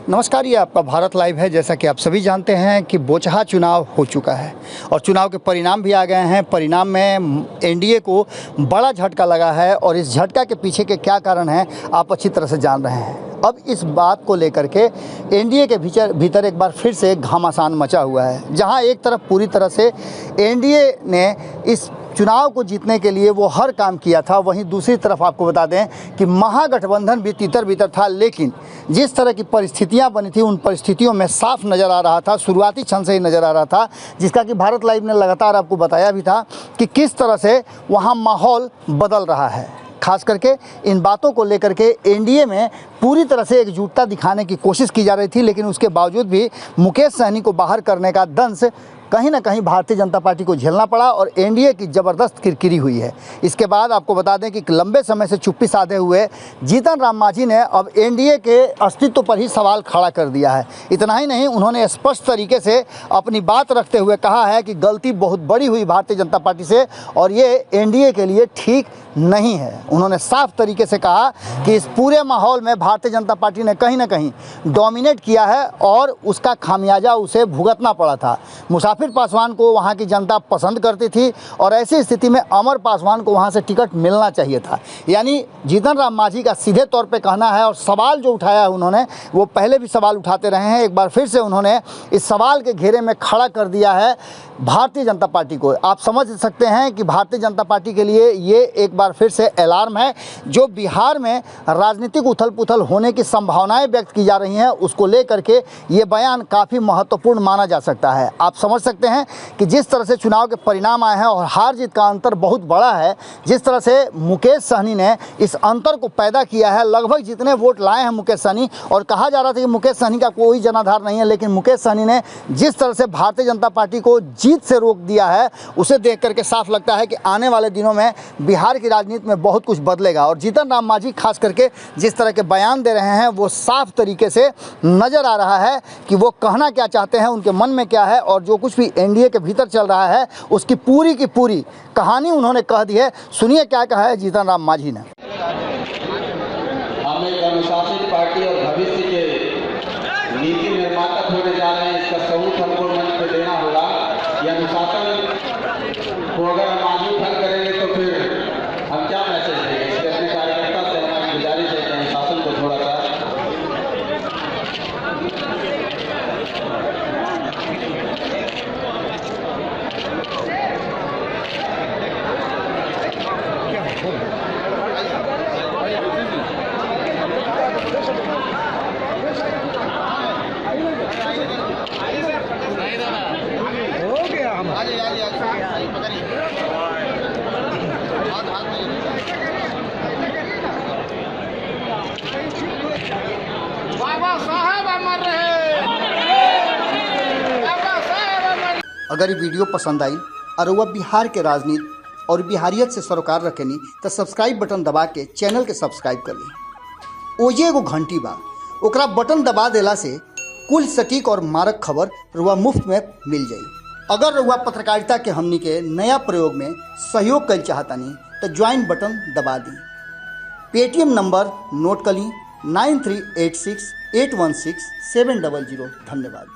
नमस्कार, ये आपका भारत लाइव है। जैसा कि आप सभी जानते हैं कि बोचहा चुनाव हो चुका है और चुनाव के परिणाम भी आ गए हैं। परिणाम में एनडीए को बड़ा झटका लगा है और इस झटका के पीछे के क्या कारण हैं आप अच्छी तरह से जान रहे हैं। अब इस बात को लेकर के एनडीए के भीतर एक बार फिर से घमासान मचा हुआ है, जहां एक तरफ पूरी तरह से एनडीए ने इस चुनाव को जीतने के लिए वो हर काम किया था, वहीं दूसरी तरफ आपको बता दें कि महागठबंधन भी तितर बितर था। लेकिन जिस तरह की परिस्थितियां बनी थी उन परिस्थितियों में साफ नज़र आ रहा था, शुरुआती क्षण से ही नज़र आ रहा था, जिसका कि भारत लाइव ने लगातार आपको बताया भी था कि किस तरह से वहाँ माहौल बदल रहा है। खास करके इन बातों को लेकर के एनडीए में पूरी तरह से एकजुटता दिखाने की कोशिश की जा रही थी, लेकिन उसके बावजूद भी मुकेश सहनी को बाहर करने का दंश कहीं ना कहीं भारतीय जनता पार्टी को झेलना पड़ा और एनडीए की ज़बरदस्त किरकिरी हुई है। इसके बाद आपको बता दें कि लंबे समय से चुप्पी साधे हुए जीतन राम मांझी ने अब एनडीए के अस्तित्व पर ही सवाल खड़ा कर दिया है। इतना ही नहीं, उन्होंने स्पष्ट तरीके से अपनी बात रखते हुए कहा है कि गलती बहुत बड़ी हुई भारतीय जनता पार्टी से और ये एनडीए के लिए ठीक नहीं है। उन्होंने साफ तरीके से कहा कि इस पूरे माहौल में भारतीय जनता पार्टी ने कहीं ना कहीं डोमिनेट किया है और उसका खामियाजा उसे भुगतना पड़ा था। मुसाफिर पासवान को वहां की जनता पसंद करती थी और ऐसी स्थिति में अमर पासवान को वहां से टिकट मिलना चाहिए था। यानी जीतन राम मांझी का सीधे तौर पे कहना है, और सवाल जो उठाया है उन्होंने, वो पहले भी सवाल उठाते रहे हैं, एक बार फिर से उन्होंने इस सवाल के घेरे में खड़ा कर दिया है भारतीय जनता पार्टी को। आप समझ सकते हैं कि भारतीय जनता पार्टी के लिए ये एक बार फिर से अलार्म है। जो बिहार में राजनीतिक उथल पुथल होने की संभावनाएं व्यक्त की जा रही हैं, उसको लेकर के ये बयान काफ़ी महत्वपूर्ण माना जा सकता है। आप समझ सकते हैं कि जिस तरह से चुनाव के परिणाम आए हैं और हार जीत का अंतर बहुत बड़ा है, जिस तरह से मुकेश सहनी ने इस अंतर को पैदा किया है। लगभग जितने वोट लाए हैं मुकेश सहनी, और कहा जा रहा था कि मुकेश सहनी का कोई जनाधार नहीं है, लेकिन मुकेश सहनी ने जिस तरह से भारतीय जनता पार्टी को जीत से रोक दिया है, उसे देख करके साफ लगता है कि आने वाले दिनों में बिहार की राजनीति में बहुत कुछ बदलेगा। और जीतन राम मांझी खास करके जिस तरह के बयान दे रहे हैं, वो साफ तरीके से नजर आ रहा है कि वो कहना क्या चाहते हैं, उनके मन में क्या है, और जो कुछ भी एनडीए के भीतर चल रहा है उसकी पूरी की पूरी कहानी उन्होंने कह दी है। सुनिए क्या कहा है जीतन राम मांझी ने। हम एक अनुशासित पार्टी और भविष्य के नीति निर्माता होने जा रहे हैं, इसका सबूत हमको मंच पे देना होगा। यह अनुशासन को अगर हम आगे भंग करेंगे तो फिर हम क्या मैसेज देंगे। इसलिए अपने कार्यकर्ता से हमारी गुजारिश है कि अनुशासन को थोड़ा सा अगर ये वीडियो पसंद आई और वह बिहार के राजनीति और बिहारियत से सरोकार रखेनी तो सब्सक्राइब बटन दबा के चैनल के सब्सक्राइब कर ली। ओजे एगो घंटी बा, ओकरा बटन दबा देला से कुल सटीक और मारक खबर रुआ मुफ्त में मिल जाई। अगर रुआ पत्रकारिता के हमनी के नया प्रयोग में सहयोग कर चाहतानी तो ज्वाइन बटन दबा दी। पेटीएम नंबर नोट कर ली 9386816700। धन्यवाद।